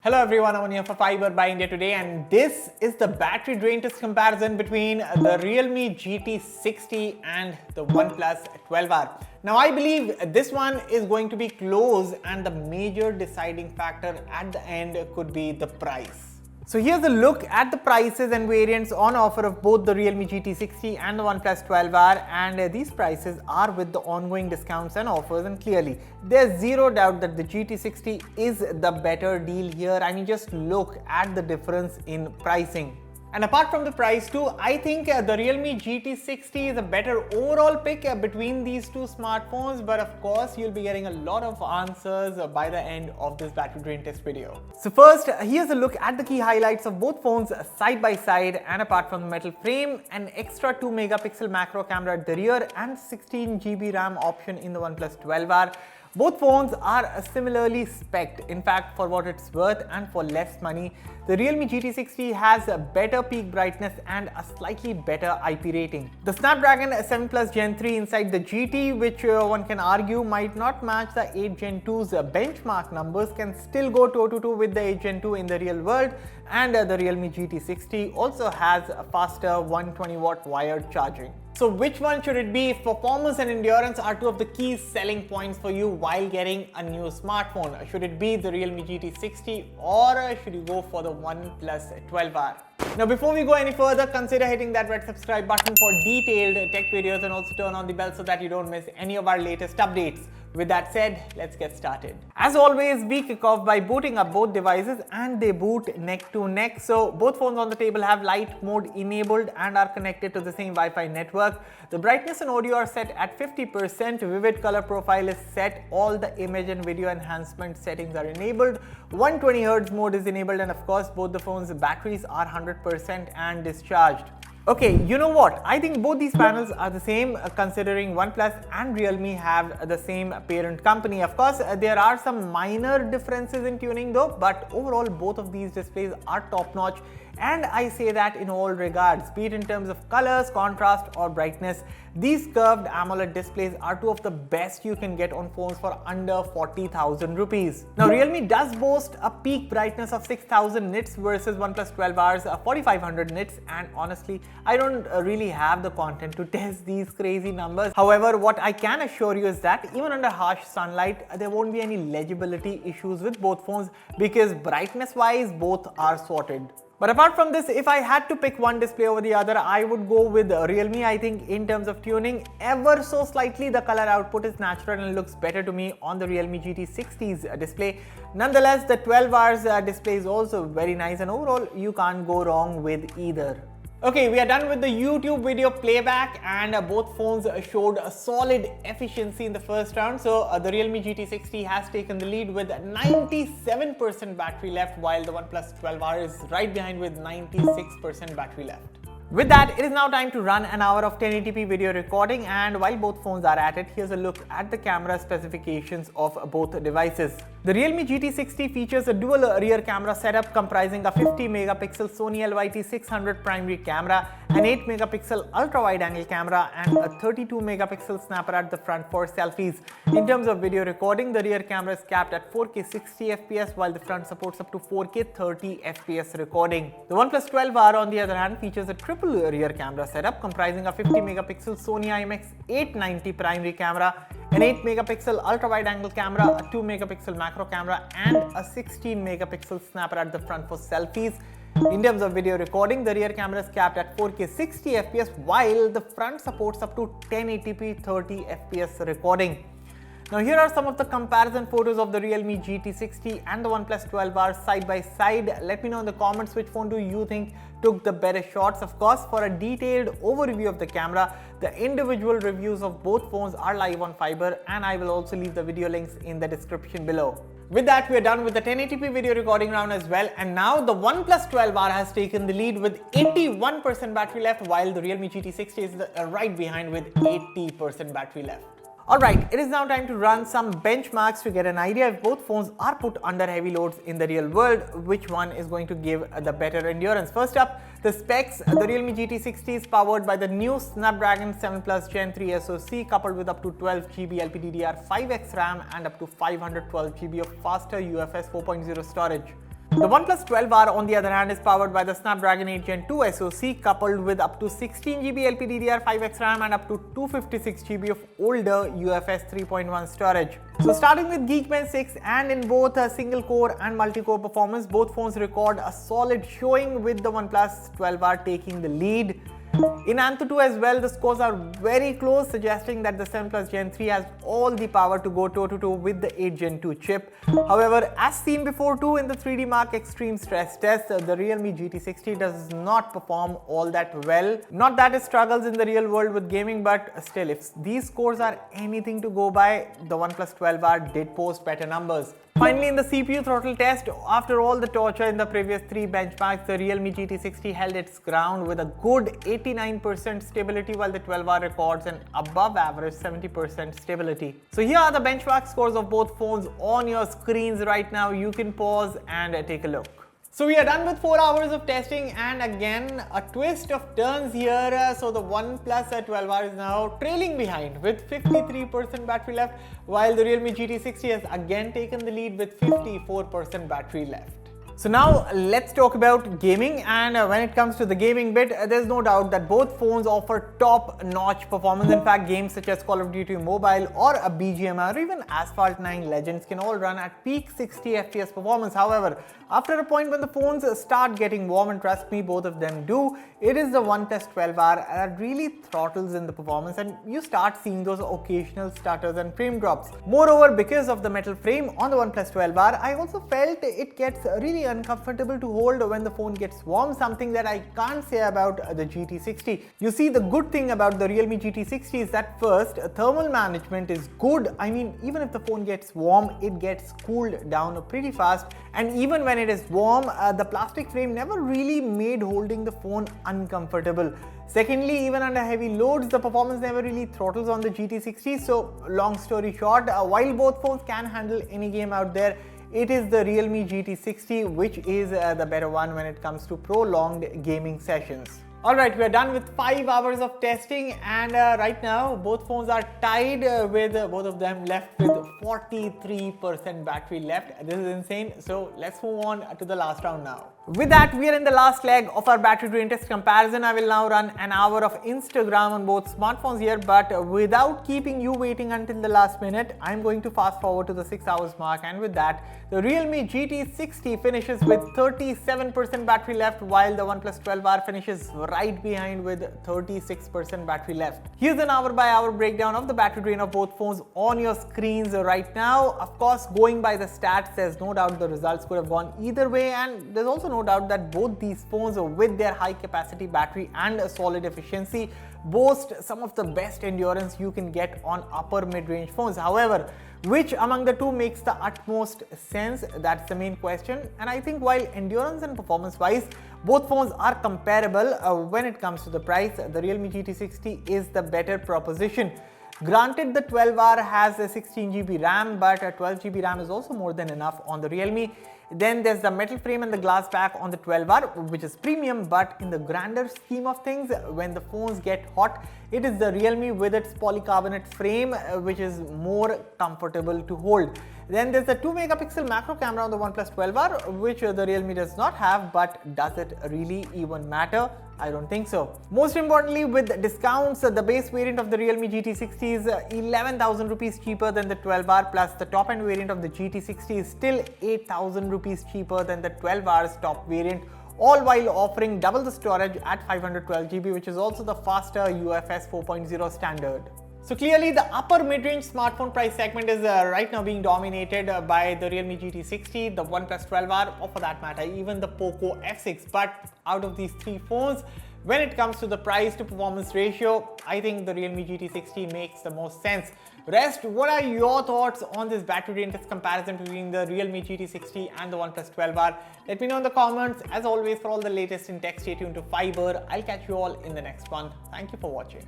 Hello everyone, I'm here for Fiber by India today, and this is the battery drain test comparison between the Realme GT60 and the OnePlus 12R. Now I believe this one is going to be close, and the major deciding factor at the end could be the price. So here's a look at the prices and variants on offer of both the Realme GT60 and the OnePlus 12R, and these prices are with the ongoing discounts and offers, and clearly there's zero doubt that the GT60 is the better deal here. I mean, just look at the difference in pricing. And apart from the price too, I think the Realme GT60 is a better overall pick between these two smartphones, but of course you'll be getting a lot of answers by the end of this battery drain test video. So first, here's a look at the key highlights of both phones side by side, and apart from the metal frame, an extra 2 megapixel macro camera at the rear and 16 GB RAM option in the OnePlus 12R. Both phones are similarly spec'd. In fact, for what it's worth and for less money, the Realme GT60 has a better peak brightness and a slightly better IP rating. The Snapdragon 7 Plus Gen 3 inside the GT, which one can argue might not match the 8 Gen 2's benchmark numbers, can still go toe-to-toe with the 8 Gen 2 in the real world, and the Realme GT60 also has a faster 120 watt wired charging. So which one should it be? If performance and endurance are two of the key selling points for you while getting a new smartphone, should it be the Realme GT60 or should you go for the OnePlus 12R? Now before we go any further, consider hitting that red subscribe button for detailed tech videos, and also turn on the bell so that you don't miss any of our latest updates. With that said, let's get started. As always, we kick off by booting up both devices, and they boot neck to neck. So both phones on the table have light mode enabled and are connected to the same Wi-Fi network. The brightness and audio are set at 50%, vivid color profile is set, all the image and video enhancement settings are enabled, 120Hz mode is enabled, and of course both the phones' batteries are 100% and discharged. Okay, you know what? I think both these panels are the same, considering OnePlus and Realme have the same parent company. Of course, there are some minor differences in tuning though, but overall both of these displays are top-notch, and I say that in all regards, be it in terms of colors, contrast or brightness. These curved AMOLED displays are two of the best you can get on phones for under 40,000 rupees. Now Realme does boast a peak brightness of 6000 nits versus OnePlus 12R's 4500 nits, and honestly I don't really have the content to test these crazy numbers. However, what I can assure you is that even under harsh sunlight there won't be any legibility issues with both phones, because brightness wise both are sorted. But apart from this, if I had to pick one display over the other, I would go with Realme. I think in terms of tuning, ever so slightly the color output is natural and looks better to me on the Realme GT60's display. Nonetheless, the 12R's display is also very nice, and overall you can't go wrong with either. Okay, we are done with the YouTube video playback, and both phones showed a solid efficiency in the first round. So the Realme GT60 has taken the lead with 97% battery left, while the OnePlus 12R is right behind with 96% battery left. With that, it is now time to run an hour of 1080p video recording, and while both phones are at it, here's a look at the camera specifications of both devices. The Realme GT60 features a dual rear camera setup comprising a 50 megapixel Sony LYT600 primary camera, an 8 megapixel ultra wide angle camera, and a 32 megapixel snapper at the front for selfies. In terms of video recording, the rear camera is capped at 4K 60 FPS, while the front supports up to 4K 30 FPS recording. The OnePlus 12R on the other hand features a triple rear camera setup comprising a 50 megapixel Sony IMX890 primary camera, an 8 megapixel ultra wide angle camera, a 2 megapixel macro camera, and a 16 megapixel snapper at the front for selfies. In terms of video recording, the rear camera is capped at 4K 60 FPS, while the front supports up to 1080p 30 FPS recording. Now here are some of the comparison photos of the Realme GT60 and the OnePlus 12R side by side. Let me know in the comments which phone do you think took the better shots. Of course, for a detailed overview of the camera, the individual reviews of both phones are live on Fiber, and I will also leave the video links in the description below. With that, we are done with the 1080p video recording round as well, and now the OnePlus 12R has taken the lead with 81% battery left, while the Realme GT60 is right behind with 80% battery left. Alright, it is now time to run some benchmarks to get an idea if both phones are put under heavy loads in the real world, which one is going to give the better endurance. First up, the specs. The Realme GT60 is powered by the new Snapdragon 7 Plus Gen 3 SoC, coupled with up to 12 GB LPDDR5X RAM and up to 512 GB of faster UFS 4.0 storage. The OnePlus 12R on the other hand is powered by the Snapdragon 8 Gen 2 SoC coupled with up to 16GB LPDDR5X RAM and up to 256GB of older UFS 3.1 storage. So starting with Geekbench 6, and in both single core and multi-core performance, both phones record a solid showing with the OnePlus 12R taking the lead. In Antutu as well, the scores are very close, suggesting that the 7 Plus Gen 3 has all the power to go toe-to-toe with the 8 Gen 2 chip. However, as seen before too in the 3D Mark Extreme stress test, the Realme GT60 does not perform all that well. Not that it struggles in the real world with gaming, but still, if these scores are anything to go by, the OnePlus 12R did post better numbers. Finally, in the CPU throttle test, after all the torture in the previous 3 benchmarks, the Realme GT60 held its ground with a good 89% stability, while the 12R records an above average 70% stability. So here are the benchmark scores of both phones on your screens right now. You can pause and take a look. So we are done with 4 hours of testing, and again a twist of turns here. So the OnePlus 12R is now trailing behind with 53% battery left, while the Realme GT60 has again taken the lead with 54% battery left. So now let's talk about gaming, and when it comes to the gaming bit, there's no doubt that both phones offer top-notch performance. In fact, games such as Call of Duty Mobile or a BGMI or even Asphalt 9 Legends can all run at peak 60 FPS performance. However, after a point when the phones start getting warm, and trust me, both of them do, it is the OnePlus 12R that really throttles in the performance, and you start seeing those occasional stutters and frame drops. Moreover, because of the metal frame on the OnePlus 12R, I also felt it gets really uncomfortable to hold when the phone gets warm, something that I can't say about the GT60. You see, the good thing about the Realme GT60 is that first, thermal management is good. I mean, even if the phone gets warm, it gets cooled down pretty fast, and even when it is warm, the plastic frame never really made holding the phone uncomfortable. Secondly, even under heavy loads, the performance never really throttles on the GT60. So long story short, while both phones can handle any game out there, it is the Realme GT60 which is the better one when it comes to prolonged gaming sessions. Alright, we are done with 5 hours of testing, and right now both phones are tied with both of them left with 43% battery left. This is insane. So let's move on to the last round now. With that, we are in the last leg of our battery drain test comparison. I will now run an hour of Instagram on both smartphones here, but without keeping you waiting until the last minute, I'm going to fast forward to the 6 hours mark, and with that, the Realme GT60 finishes with 37% battery left, while the OnePlus 12R finishes right behind with 36% battery left. Here's an hour by hour breakdown of the battery drain of both phones on your screens right now. Of course, going by the stats, there's no doubt the results could have gone either way, and there's also no doubt that both these phones, with their high capacity battery and solid efficiency, boast some of the best endurance you can get on upper mid-range phones. However, which among the two makes the utmost sense? That's the main question. And I think while endurance and performance wise, both phones are comparable, when it comes to the price, the Realme GT60 is the better proposition. Granted, the 12R has a 16GB RAM, but a 12GB RAM is also more than enough on the Realme. Then there's the metal frame and the glass back on the 12R, which is premium, but in the grander scheme of things, when the phones get hot, it is the Realme with its polycarbonate frame, which is more comfortable to hold. Then there's the 2-megapixel macro camera on the OnePlus 12R, which the Realme does not have, but does it really even matter? I don't think so. Most importantly, with discounts, the base variant of the Realme GT60 is 11,000 rupees cheaper than the 12R, plus the top end variant of the GT60 is still 8,000 rupees cheaper than the 12R's top variant, all while offering double the storage at 512GB, which is also the faster UFS 4.0 standard. So clearly the upper mid-range smartphone price segment is right now being dominated by the Realme GT60, the OnePlus 12R, or for that matter even the Poco F6. But out of these three phones, when it comes to the price to performance ratio, I think the Realme GT60 makes the most sense. Rest, what are your thoughts on this battery drain test comparison between the Realme GT60 and the OnePlus 12R? Let me know in the comments. As always, for all the latest in tech, stay tuned to Fiber. I'll catch you all in the next one. Thank you for watching.